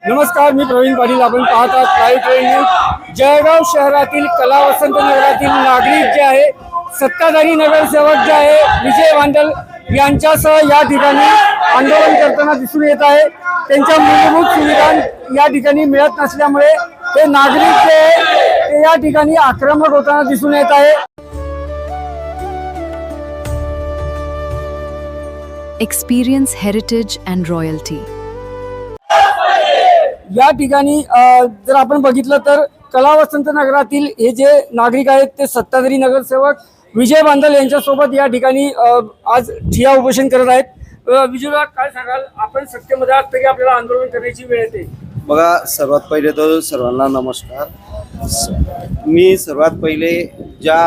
नमस्कार, मी प्रवीण पाटील. आपण पाहत आहात लाईव्ह ट्रेन न्यूज. जळगाव शहरातील कला वसंत नगरातील नागरिक जे आहे, सत्ताधारी नगरसेवक जे आहे विजय वांडल यांच्यासह या ठिकाणी आंदोलन करताना दिसून येत आहे. त्यांच्या मूलभूत सुविधा या ठिकाणी मिळत नसल्यामुळे हे नागरिक जे आहे ते या ठिकाणी आक्रमक होताना दिसून येत आहे. Experience heritage and royalty. या ठिकाणी जर आपण बघितलं तर कला वसंत नगरातील हे जे नागरिक आहेत ते सत्ताधारी नगरसेवक विजय बांदल यांच्यासोबत या ठिकाणी आज ठिय्या उपोषण करत आहेत. विजयला काय सांगाल, आपण सत्तेमध्ये असतं की आपल्याला आंदोलन करण्याची वेळ येते? बघा, सर्वात पहिले तर सर्वांना नमस्कार. मी सर्वात पहिले ज्या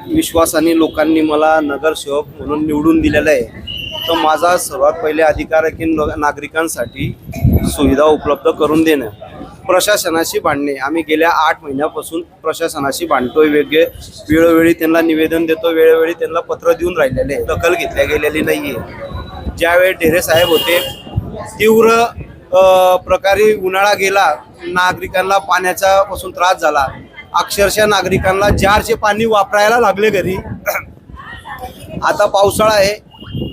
विश्वासाने लोकांनी मला नगरसेवक म्हणून निवडून दिलेलं आहे, तर माझा सर्वात पहिले अधिकार आहे की नागरिकांसाठी सुविधा उपलब्ध करून देणं. प्रशासनाशी भांडणे, आम्ही गेल्या 8 महिन्यापासून प्रशासनाशी भांडतोय. वेळोवेळी त्यांना निवेदन देतो, वेळोवेळी त्यांना पत्र देऊन राहिलेले, दखल घेतल्या गेलेली नाही आहे. ज्यावेळी ढेरे साहेब होते, तीव्र प्रकारे उन्हाळा गेला, नागरिकांना पाण्याचा पासून त्रास झाला. अक्षरशः नागरिकांना जारचे पाणी वापरायला लागले घरी. आता पावसाळा आहे,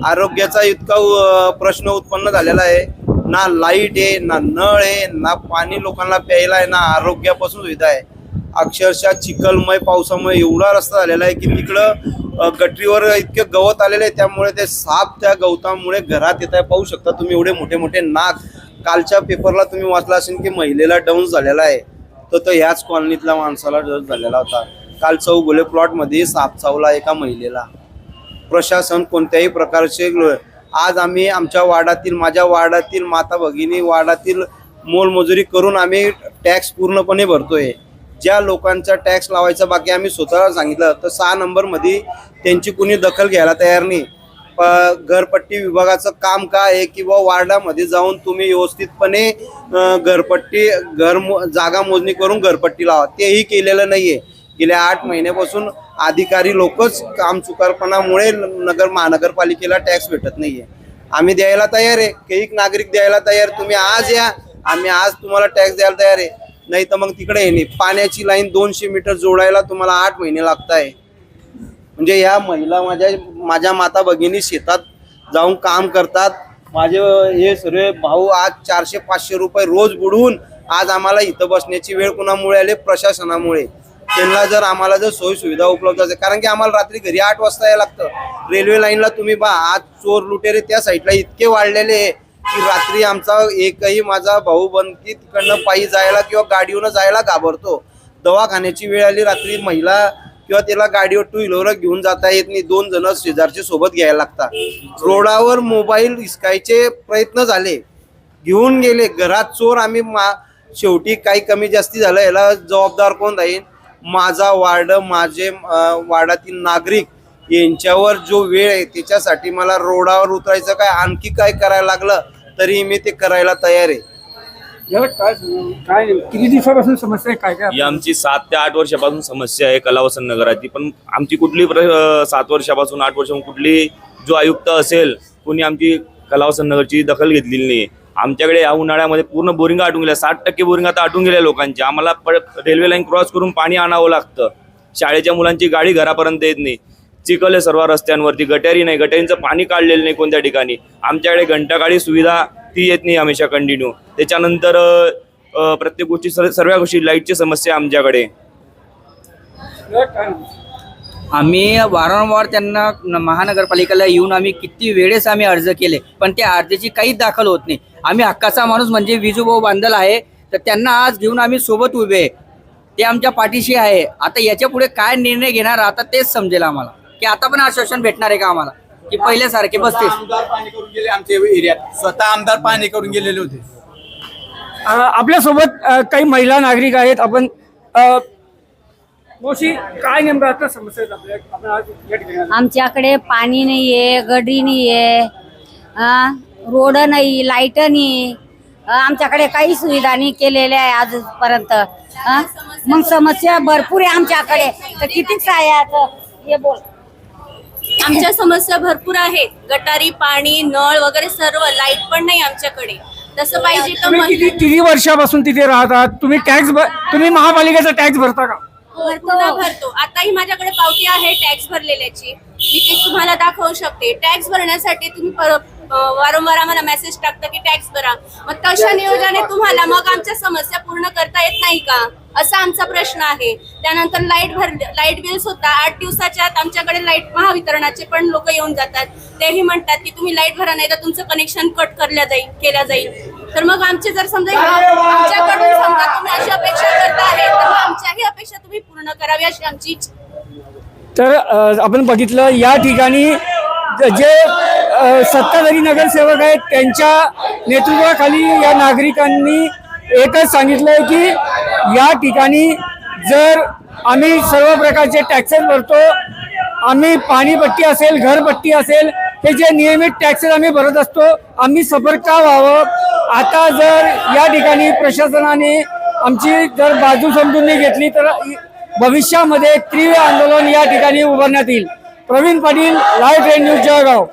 आरोग्याचा इतका प्रश्न उत्पन्न झालेला आहे. ना लाईट आहे, ना नळ आहे, ना पाणी लोकांना प्यायला आहे, ना आरोग्यापासून सुविधा आहे. अक्षरशः चिखलमय पावसामुळे एवढा रस्ता झालेला आहे की तिकडं गटरीवर इतके गवत आलेले आहे, त्यामुळे ते साप त्या गवतामुळे घरात येत आहे. पाहू शकता तुम्ही, एवढे मोठे मोठे नाग. कालच्या पेपरला तुम्ही वाचला असेल की महिलेला डाऊन झालेला आहे, तर ह्याच कॉलनीतल्या माणसाला डाऊन झालेला होता. काल चौगुले प्लॉटमध्ये साप चावला एका महिलेला. प्रशासन कोणत्याही प्रकारचे, आज आम्ही आमच्या वार्डातील, माझ्या वार्डातील माता भगिनी वार्डातील मोलमजुरी करून आम्ही टॅक्स पूर्णपणे भरतोय. ज्या लोकांचा टॅक्स लावायचा बाकी आम्ही स्वतःला सांगितलं, तर 6 नंबरमध्ये त्यांची कुणी दखल घ्यायला तयार नाही. घरपट्टी विभागाचं काम काय आहे की वार्डामध्ये जाऊन तुम्ही व्यवस्थितपणे जागा मोजणी करून घरपट्टी लावा, तेही केलेलं नाहीये. गेल्या 8 महिन्यापासून अधिकारी लोकच कामचुकारपणामुळे महानगरपालिकेला टॅक्स भेटत नाहीये. आम्ही द्यायला तयार आहे, काही नागरिक द्यायला तयार, तुम्ही आज या, आम्ही आज तुम्हाला टॅक्स द्यायला तयार आहे. नाही तर मग तिकडे येणे. पाण्याची लाईन 200 मीटर जोडायला तुम्हाला 8 महिने लागत आहे. म्हणजे ह्या महिला माझ्या माता भगिनी शेतात जाऊन काम करतात. माझे हे सर्व भाऊ आज 400-500 रुपये रोज बुडवून आज आम्हाला इथं बसण्याची वेळ कुणामुळे आली? प्रशासनामुळे. त्यांना जर आम्हाला जर सोयी सुविधा उपलब्ध असेल, कारण की आम्हाला रात्री घरी 8 वाजता यायला लागतं. रेल्वे लाईनला तुम्ही आज चोर लुटेरे त्या साईडला इतके वाढलेले आहे की रात्री आमचा एकही माझा भाऊ बनकी तिकडनं पायी जायला किंवा गाडीवरून जायला घाबरतो. दवाखान्याची वेळ आली रात्री, महिला किंवा त्याला गाडीवर 2 व्हीलर घेऊन जाता येत नाही, 2 जण शेजारचे सोबत घ्यायला लागतात. रोडावर मोबाईल हिसकायचे प्रयत्न झाले, घेऊन गेले. घरात चोर. आम्ही शेवटी काही कमी जास्ती झालं, याला जबाबदार कोण राहील? माझा वार्ड, माझे वार्डातील नागरिक यांच्यावर जो वेळ आहे त्याच्यासाठी मला रोडावर उतरायचं, काय आणखी काय करायला लागलं तरी मी ते करायला तयार आहे. काय किती दिवसापासून समस्या आहे? काय ही आमची 7 ते 8 वर्षापासून समस्या आहे कला वसंत नगराची. पण आमची कुठली 7 वर्षापासून 8 वर्षापासून कुठली जो आयुक्त असेल कोणी आमची कला वसंत नगरची दखल घेतलेली नाही. आमच्याकडे या उन्हाळ्यामध्ये पूर्ण बोरिंग आटून गेल्या, 60% बोरिंग आता आटून गेल्या लोकांच्या. आम्हाला रेल्वे लाईन क्रॉस करून पाणी आणावं लागतं. शाळेच्या मुलांची गाडी घरापर्यंत येत नाही. चिखल आहे सर्व रस्त्यांवरती, गटारी नाही, गटारींचं पाणी काढलेलं नाही कोणत्या ठिकाणी. आमच्याकडे घंटागाडी सुविधा ती येत नाही हमेशा कंटिन्यू. त्याच्यानंतर प्रत्येक गोष्टी सर्व गोष्टी, लाईटची समस्या आमच्याकडे. आम्ही वारंवार त्यांना महानगरपालिकेला येऊन आम्ही किती वेळेस आम्ही अर्ज केले, पण त्या अर्जाची काहीच दाखल होत नाही. आम्ही हक्काचा माणूस म्हणजे विजूभाऊ बांदल आहे, तर त्यांना आज घेऊन आम्ही सोबत उभे आहे. ते आमच्या पाठीशी आहे. आता याच्या पुढे काय निर्णय घेणार आता तेच समजेल आम्हाला, की आता पण आश्वासन भेटणार आहे का आम्हाला की पहिल्यासारखे बसते. आमदार पाणी करून गेले आमच्या एरियात, स्वतः आमदार पाणी करून गेलेले होते. आपल्यासोबत काही महिला नागरिक आहेत. आपण मोशी, काय नेमकं आता समस्या आहेत आपण आज या ठिकाणी? आमच्याकडे पाणी नाहीये, गडी नाहीये, रोड नाही, लाईट नाही. आमच्याकडे काही सुविधा नाही केलेल्या आहे आजपर्यंत. मग समस्या भरपूर आहे आमच्याकडे. तर किती काय हे बोल. आमच्या समस्या भरपूर आहेत. गटारी, पाणी, नळ वगैरे सर्व. लाईट पण नाही आमच्याकडे. तसं पाहिजे तर तुम्ही किती वर्षापासून तिथे राहतात? तुम्ही महापालिकेचा टॅक्स भरता का? भरतो. आताही माझ्याकडे पावती आहे टॅक्स भरलेल्याची, मी ते तुम्हाला दाखवू शकते. टॅक्स भरण्यासाठी तुम्ही वारंवार आम्हाला मेसेज टाकता की टॅक्स भरा, मग तशा नियोजनाने तुम्हाला मग आमच्या समस्या पूर्ण करता येत नाही का, असा आमचा प्रश्न आहे. त्यानंतर लाईट बिल्स होता 8 दिवसाच्या आत आमच्याकडे लाईट महावितरणाचे पण लोक येऊन जातात. तेही म्हणतात की तुम्ही लाईट भरा नाही तर तुमचं कनेक्शन कट केल्या जाईल. तर मग आमचे जर समजा आमच्याकडून समजा तुम्ही अशी अपेक्षा करता आहे तर मग आमच्याही अपेक्षा तुम्ही पूर्ण करावी अशी आमची इच्छा. तर आपण बघितलं या ठिकाणी जे सत्ताधारी नगरसेवक आहेत त्यांच्या नेतृत्वाखाली या नागरिकांनी एकच सांगितलंय की या ठिकाणी जर आम्ही सर्व प्रकारचे टॅक्सेस भरतो, आम्ही पाणीपट्टी असेल, घरपट्टी असेल, हे जे नियमित टॅक्सेस आम्ही भरत असतो, आम्ही सफर का व्हावं. आता जर या ठिकाणी प्रशासनाने आमची जर बाजू समजून नाही घेतली तर भविष्यामध्ये तीव्र आंदोलन या ठिकाणी उभारण्यात येईल. Praveen Patil, live train news, Jalgaon.